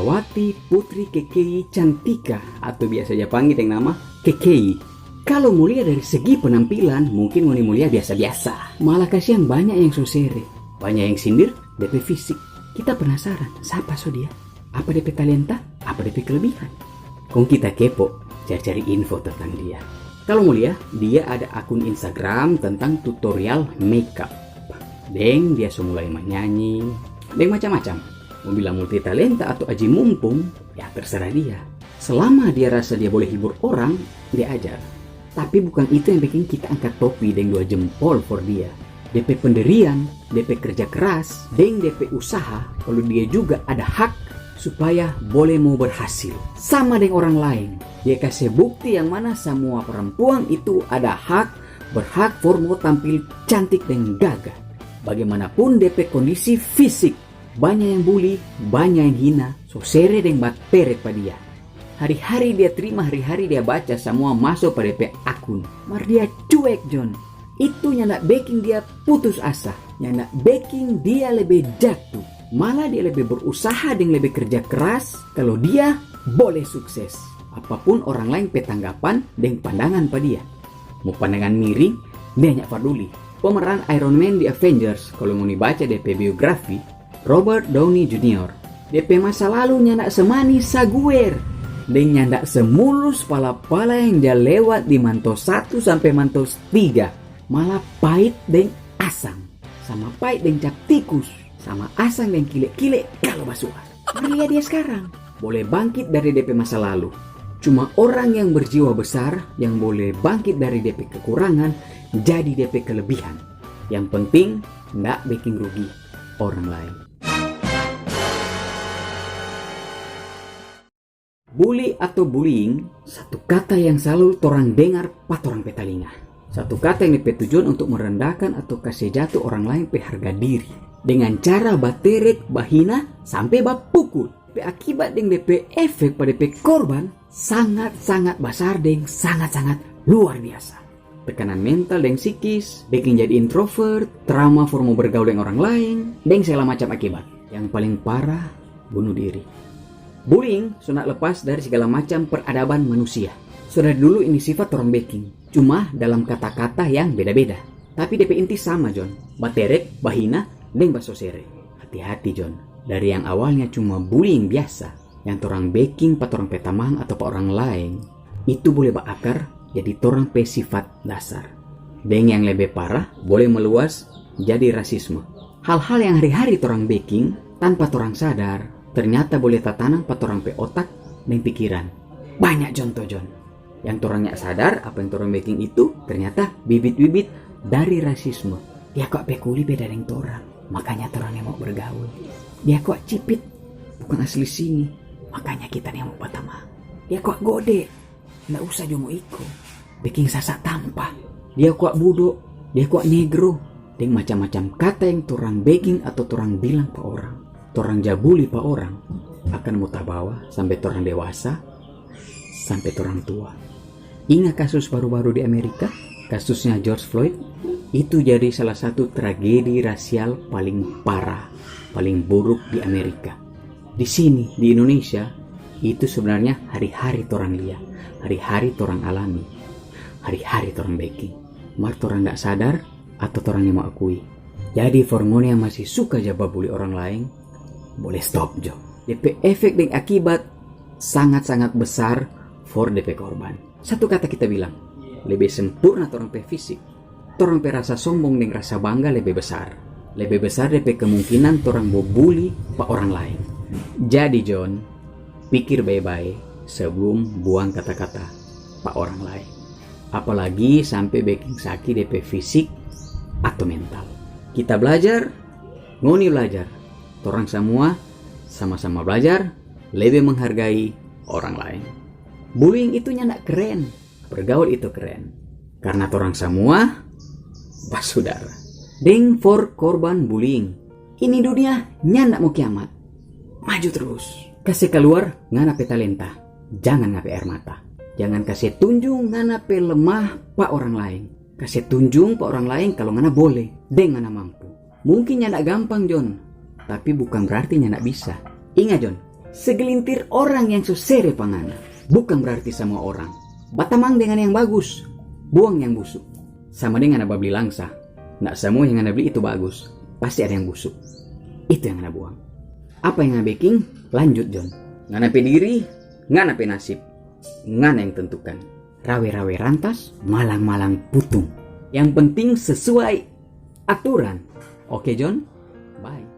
Fatmawati Putri Kekei Cantika atau biasa aja panggil dengan nama Kekei. Kalau mulia dari segi penampilan mungkin Ngoni mulia biasa-biasa. Malah kasihan banyak yang sosere, banyak yang sindir DP fisik. Kita penasaran, siapa so dia? Apa DP talenta? Apa DP kelebihan? Kong kita kepo, cari-cari info tentang dia. Kalau mulia, dia ada akun Instagram tentang tutorial makeup. Deng dia semulai menyanyi, deng macam-macam. Mau bilang multi talenta atau aji mumpung, ya terserah dia. Selama dia rasa dia boleh hibur orang, dia ajar. Tapi bukan itu yang bikin kita angkat topi deng 2 jempol for dia. DP pendirian, DP kerja keras, deng DP usaha, kalau dia juga ada hak supaya boleh mau berhasil. Sama dengan orang lain, dia kasih bukti yang mana semua perempuan itu ada hak, berhak for mau tampil cantik dan gagah. Bagaimanapun DP kondisi fisik, banyak yang bully, banyak yang hina, so sere deng bat peret pa dia. Hari-hari dia terima, hari-hari dia baca semua masuk pada DP akun. Mar dia cuek John. Itu yang nak baking dia putus asa, yang nak baking dia lebih jatuh. Malah dia lebih berusaha dan lebih kerja keras kalau dia boleh sukses. Apapun orang lain petanggapan dan pandangan pada dia. Mau pandangan miring, dia nyak peduli. Pemeran Iron Man di Avengers, kalau mau dibaca DP biografi, Robert Downey Jr. DP masa lalunya nak semanis saguer. Dan nyandak semulus pala-pala yang dia lewat di manto 1 sampai manto 3. Malah pahit dan asam. Sama pahit dan cap tikus. Sama asam dan kile-kile kalau basuhan. Melihat dia sekarang. Boleh bangkit dari DP masa lalu. Cuma orang yang berjiwa besar yang boleh bangkit dari DP kekurangan jadi DP kelebihan. Yang penting nggak bikin rugi orang lain. Bully atau bullying, satu kata yang selalu torang dengar patorang petalinga. Satu kata yang dipetujuan untuk merendahkan atau kasih jatuh orang lain pe harga diri. Dengan cara baterek, bahina, sampai bapukul. Pe akibat dengan DP efek pada DP korban sangat-sangat besar dan sangat-sangat luar biasa. Tekanan mental dan psikis, bikin jadi introvert, trauma for mau bergaul dengan orang lain, dan segala macam akibat. Yang paling parah, bunuh diri. Bullying sudah lepas dari segala macam peradaban manusia. Sudah dulu ini sifat orang baking, cuma dalam kata-kata yang beda-beda. Tapi DP inti sama John, baterek, bahina, dan basosere. Hati-hati John, dari yang awalnya cuma bullying biasa, yang torang baking pa torang petamang atau pa orang lain, itu boleh berakar jadi torang pe sifat dasar. Dan yang lebih parah, boleh meluas jadi rasisme. Hal-hal yang hari-hari torang baking tanpa torang sadar, ternyata boleh tatanam pa torang pe otak dan pikiran. Banyak contoh John. Yang torang nyak sadar apa yang torang baking itu ternyata bibit-bibit dari rasisme. Dia kok pekuli beda dengan torang, makanya torang yang mau bergaul. Dia kok cipit, bukan asli sini, makanya kita yang mau patama. Dia kok gode, nggak usah jomo ikut. Baking sasak tanpa. Dia kok budok, dia kok negro, dan macam-macam kata yang torang baking atau torang bilang pa orang. Torang jabuli pa orang akan mutabawa sampai torang dewasa, sampai torang tua. Ingat kasus baru-baru di Amerika, kasusnya George Floyd, itu jadi salah satu tragedi rasial paling parah, paling buruk di Amerika. Di sini, di Indonesia, itu sebenarnya hari-hari torang lihat, hari-hari torang alami, hari-hari torang baking. Mar torang gak sadar atau torang yang mau akui. Jadi formone yang masih suka jababuli orang lain, boleh stop Jo. DP efek dan akibat sangat-sangat besar for DP korban. Satu kata kita bilang, lebih sempurna torang pe fisik, torang pe rasa sombong dan rasa bangga lebih besar. Lebih besar DP kemungkinan torang bobuli pa orang lain. Jadi John, pikir baik-baik sebelum buang kata-kata pa orang lain. Apalagi sampai baking sakit DP fisik atau mental. Kita belajar, Ngoni belajar. Torang semua sama-sama belajar, lebih menghargai orang lain. Bullying itu nyandak keren, bergaul itu keren. Karena torang semua basudara. Ding for korban bullying. Ini dunia nyandak mau kiamat. Maju terus. Kasih keluar ngana pe talenta, jangan ngape air mata. Jangan kasih tunjung ngana pe lemah pa orang lain. Kasih tunjung pa orang lain kalau ngana boleh, deng ngana mampu. Mungkin nyandak gampang John, tapi bukan berarti nyandak bisa. Ingat John, Segelintir orang yang sesere pangana. Bukan berarti semua orang. Batamang dengan yang bagus, buang yang busuk. Sama dengan Anda beli langsa. Nggak semua yang Anda beli itu bagus. Pasti ada yang busuk. Itu yang Anda buang. Apa yang Anda baking? Lanjut John. Ngana pe diri, ngana pe nasib. Ngana yang tentukan. Rawe-rawe rantas, malang-malang putung. Yang penting sesuai aturan. Oke John? Bye.